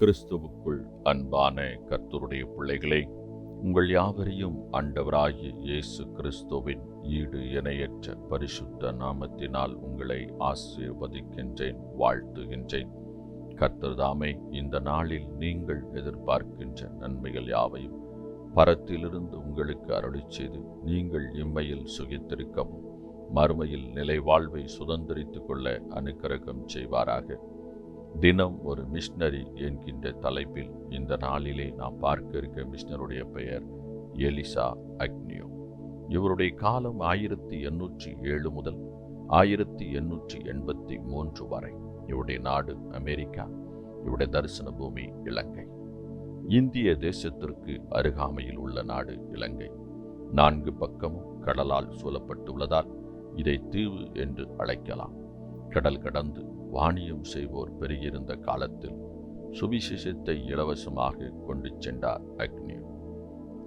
கிறிஸ்துவுக்குள் அன்பான கர்த்தருடைய பிள்ளைகளே, உங்கள் யாவரையும் ஆண்டவராகிய இயேசு கிறிஸ்துவின் ஈடு இணையற்ற பரிசுத்த நாமத்தினால் உங்களை ஆசீர்வதிக்கின்றேன், வாழ்த்துகின்றேன். கர்த்தர் தாமே இந்த நாளில் நீங்கள் எதிர்பார்க்கின்ற நன்மைகள் யாவையும் பரத்திலிருந்து உங்களுக்கு அருளிச் செய்து நீங்கள் இம்மையில் சுகித்திருக்கவும் மறுமையில் நிலை வாழ்வை சுதந்திரித்துக் கொள்ள அனுக்கிரகம் செய்வாராக. தினம் ஒரு மிஷனரி என்கின்ற தலைப்பில் இந்த நாளிலே நாம் பார்க்க இருக்க மிஷனருடைய பெயர் எலிசா அக்னியோ. இவருடைய காலம் 1807 முதல் 1883 வரை. இவருடைய நாடு அமெரிக்கா, இவருடைய தரிசன பூமி இலங்கை. இந்திய தேசத்திற்கு அருகாமையில் உள்ள நாடு இலங்கை. 4 பக்கமும் கடலால் சூழப்பட்டுள்ளதால் இதை தீவு என்று அழைக்கலாம். கடல் கடந்து வாணியம் செய்வோர் பெருகியிருந்த காலத்தில் சுவிசேஷத்தை இலவசமாக கொண்டு சென்றார் அக்னியோ.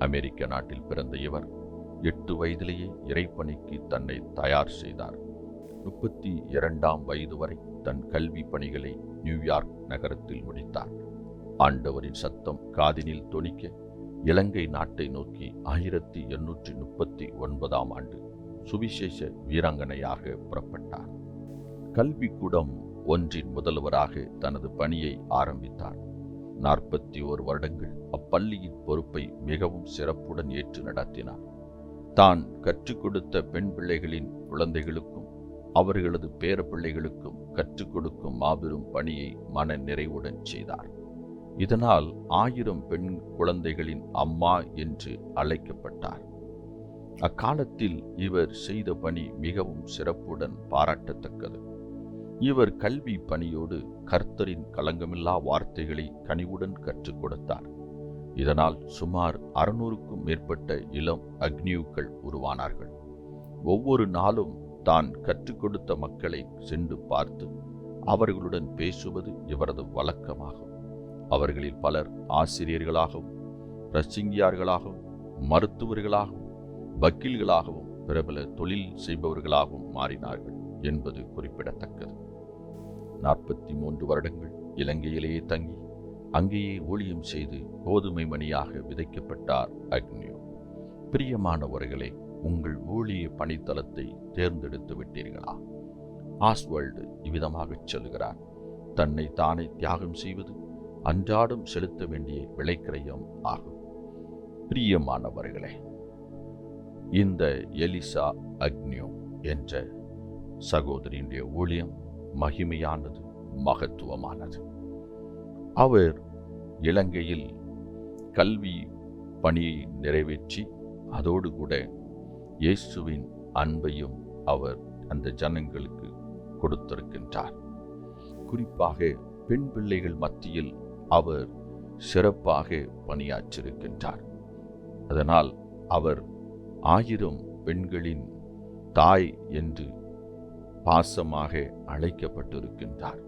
அமெரிக்க நாட்டில் பிறந்த இவர் 8 வயதிலேயே இறைப்பணிக்கு தன்னை தயார் செய்தார். 32ஆம் வயது வரை தன் கல்வி பணிகளை நியூயார்க் நகரத்தில் முடித்தார். ஆண்டவரின் சத்தம் காதினில் தொனிக்க இலங்கை நாட்டை நோக்கி 1839ஆம் ஆண்டு சுவிசேஷ வீராங்கனையாக புறப்பட்டார். கல்விக்கூடம் ஒன்றின் முதல்வராக தனது பணியை ஆரம்பித்தார். 41 வருடங்கள் அப்பள்ளியின் பொறுப்பை மிகவும் சிறப்புடன் ஏற்று நடத்தினார். தான் கற்றுக் கொடுத்த பெண் பிள்ளைகளின் குழந்தைகளுக்கும் அவர்களது பேர பிள்ளைகளுக்கும் கற்றுக் கொடுக்கும் மாபெரும் பணியை மன நிறைவுடன் செய்தார். இதனால் 1000 பெண் குழந்தைகளின் அம்மா என்று அழைக்கப்பட்டார். அக்காலத்தில் இவர் செய்த பணி மிகவும் சிறப்புடன் பாராட்டத்தக்கது. இவர் கல்வி பணியோடு கர்த்தரின் களங்கமில்லா வார்த்தைகளை கனிவுடன் கற்றுக் கொடுத்தார். இதனால் சுமார் 600க்கும் மேற்பட்ட இளம் அக்னியூக்கள் உருவானார்கள். ஒவ்வொரு நாளும் தான் கற்றுக் கொடுத்த மக்களை சென்று பார்த்து அவர்களுடன் பேசுவது இவரது வழக்கமாகும். அவர்களில் பலர் ஆசிரியர்களாகவும் பிரசங்கியார்களாகவும் மருத்துவர்களாகவும் வக்கீல்களாகவும் பிரபல தொழில் செய்பவர்களாகவும் மாறினார்கள் என்பது குறிப்பிடத்தக்கது. 43 வருடங்கள் இலங்கையிலேயே தங்கி அங்கேயே ஊழியம் செய்து கோதுமை மணியாக விதைக்கப்பட்டார் அக்னியோ. பிரியமானவர்களே, உங்கள் ஊழிய பணித்தளத்தை தேர்ந்தெடுத்து விட்டீர்களா? ஆஸ்வால்டு இவ்விதமாக சொல்கிறார்: தன்னை தானே தியாகம் செய்வது அன்றாடம் செலுத்த வேண்டிய விலைக்கிரயம் ஆகும். பிரியமானவர்களே, இந்த எலிசா அக்னியோ என்ற சகோதரியுடைய ஊழியம் மகிமையானது, மகத்துவமானது. அவர் இலங்கையில் கல்வி பணியை நிறைவேற்றி அதோடு கூட இயேசுவின் அன்பையும் அவர் அந்த ஜனங்களுக்கு கொடுத்திருக்கின்றார். குறிப்பாக பெண் பிள்ளைகள் மத்தியில் அவர் சிறப்பாக பணியாற்றிருக்கின்றார். அதனால் அவர் 1000 பெண்களின் தாய் என்று பாசமாக அழைக்கப்பட்டிருக்கின்றார்.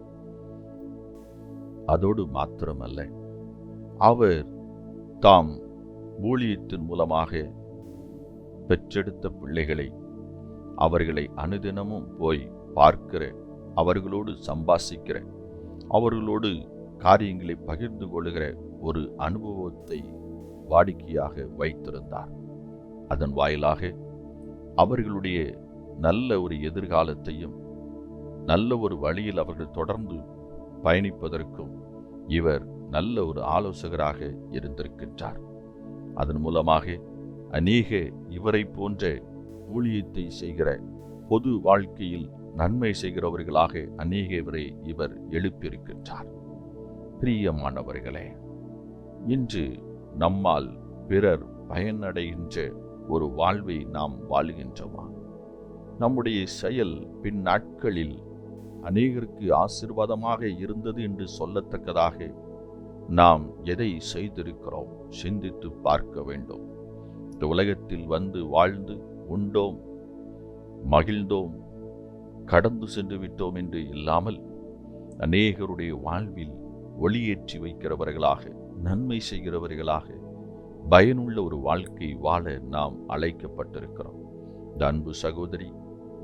அதோடு மாத்திரமல்ல, அவர் தாம் ஊழியத்தின் மூலமாக பெற்றெடுத்த பிள்ளைகளை அவர்களை அனுதினமும் போய் பார்க்கிற, அவர்களோடு சம்பாஷிக்கிற, அவர்களோடு காரியங்களை பகிர்ந்து கொள்கிற ஒரு அனுபவத்தை வாடிக்கையாக வைத்திருந்தார். அதன் வாயிலாக அவர்களுடைய நல்ல ஒரு எதிர்காலத்தையும் நல்ல ஒரு வழியில் அவர்கள் தொடர்ந்து பயணிப்பதற்கும் இவர் நல்ல ஒரு ஆலோசகராக இருந்திருக்கின்றார். அதன் மூலமாக அநேக இவரை போன்ற ஊழியத்தை செய்கிற, பொது வாழ்க்கையில் நன்மை செய்கிறவர்களாக அநேகவரை இவர் எழுப்பியிருக்கின்றார். பிரியமானவர்களே, இன்று நம்மால் பிறர் பயனடைகின்ற ஒரு வாழ்வை நாம் வாழுகின்றோமா? நம்முடைய செயல் பின் நாட்களில் அநேகருக்கு ஆசீர்வாதமாக இருந்தது என்று சொல்லத்தக்கதாக நாம் எதை செய்திருக்கிறோம் சிந்தித்து பார்க்க வேண்டும். இந்த உலகத்தில் வந்து வாழ்ந்து உண்டோம், மகிழ்ந்தோம், கடந்து சென்று விட்டோம் என்று இல்லாமல் அநேகருடைய வாழ்வில் ஒளியேற்றி வைக்கிறவர்களாக, நன்மை செய்கிறவர்களாக, பயனுள்ள ஒரு வாழ்க்கை வாழ நாம் அழைக்கப்பட்டிருக்கிறோம். இந்த அன்பு சகோதரி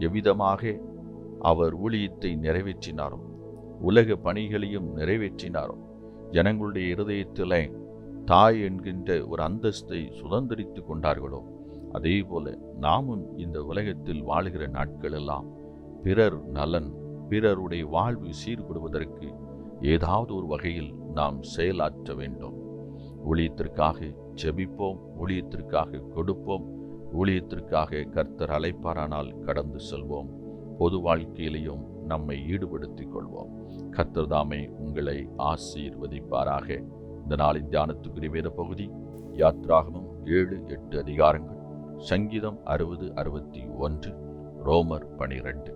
எவ்விதமாக அவர் ஊழியத்தை நிறைவேற்றினாரோ, உலக பணிகளையும் நிறைவேற்றினாரோ, ஜனங்களுடைய இருதயத்திலே தாய் என்கின்ற ஒரு அந்தஸ்தை சுதந்திரித்து கொண்டார்களோ, அதே போல நாமும் இந்த உலகத்தில் வாழுகிற நாட்களெல்லாம் பிறர் நலன், பிறருடைய வாழ்வு சீர்படுவதற்கு ஏதாவது ஒரு வகையில் நாம் செயலாற்ற வேண்டும். ஊழியத்திற்காக ஜெபிப்போம், ஊழியத்திற்காக கொடுப்போம், ஊழியத்திற்காக கர்த்தர் அழைப்பாரானால் கடந்து செல்வோம். பொது வாழ்க்கையிலையும் நம்மை ஈடுபடுத்திக் கொள்வோம். கர்த்தர் தாமே உங்களை ஆசீர்வதிப்பாராக. இந்த நாளின் தியானத்துக்குரிய வேத பகுதி யாத்ராகமம் 7-8 அதிகாரங்கள், சங்கீதம் 60-61, ரோமர் 12.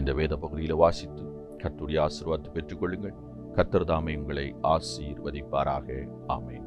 இந்த வேத பகுதியில் வாசித்து கர்த்தருடைய ஆசீர்வாதத்தை பெற்றுக்கொள்ளுங்கள். கர்த்தர் தாமே உங்களை ஆசீர்வதிப்பாராக. ஆமென்.